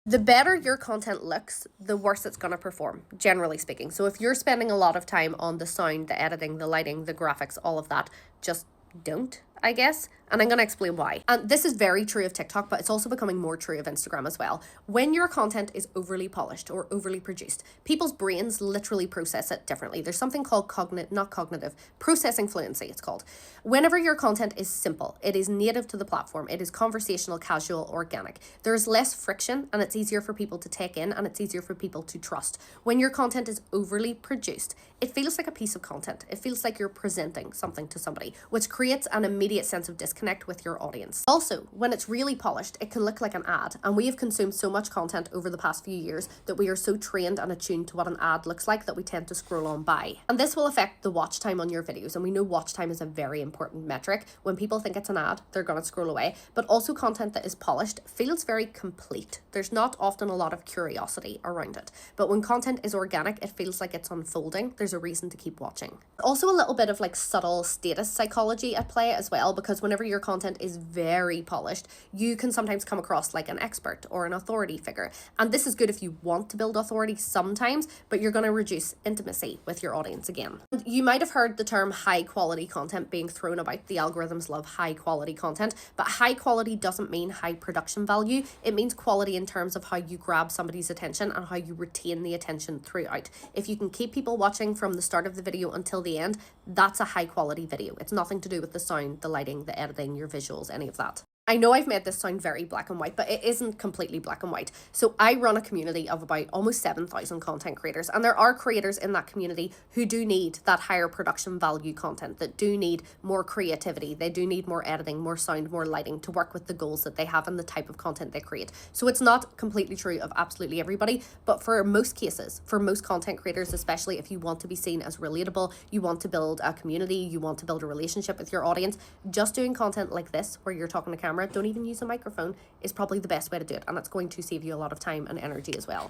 The better your content looks, the worse it's going to perform, generally speaking. So if you're spending a lot of time on the sound, the editing, the lighting, the graphics, all of that, just don't, I guess. And I'm going to explain why. And this is very true of TikTok, but it's also becoming more true of Instagram as well. When your content is overly polished or overly produced, people's brains literally process it differently. There's something called processing fluency, it's called. Whenever your content is simple, it is native to the platform, it is conversational, casual, organic. There's less friction and it's easier for people to take in and it's easier for people to trust. When your content is overly produced, it feels like a piece of content. It feels like you're presenting something to somebody, which creates an immediate sense of disconnect with your audience. Also, when it's really polished, it can look like an ad. And we have consumed so much content over the past few years that we are so trained and attuned to what an ad looks like that we tend to scroll on by. And this will affect the watch time on your videos. And we know watch time is a very important metric. When people think it's an ad, they're going to scroll away. But also content that is polished feels very complete. There's not often a lot of curiosity around it. But when content is organic, it feels like it's unfolding. There's a reason to keep watching. Also a little bit of like subtle status psychology at play as well, because whenever your content is very polished, you can sometimes come across like an expert or an authority figure. And this is good if you want to build authority sometimes, but you're going to reduce intimacy with your audience again. You might have heard the term high quality content being thrown about. The algorithms love high quality content, but high quality doesn't mean high production value. It means quality in terms of how you grab somebody's attention and how you retain the attention throughout. If you can keep people watching from the start of the video until the end, that's a high quality video. It's nothing to do with the sound, the lighting, the editing, your visuals, any of that. I know I've made this sound very black and white, but it isn't completely black and white. So I run a community of about almost 7,000 content creators, and there are creators in that community who do need that higher production value content, that do need more creativity. They do need more editing, more sound, more lighting to work with the goals that they have and the type of content they create. So it's not completely true of absolutely everybody, but for most cases, for most content creators, especially if you want to be seen as relatable, you want to build a community, you want to build a relationship with your audience, just doing content like this, where you're talking to camera, don't even use a microphone, is probably the best way to do it, and it's going to save you a lot of time and energy as well.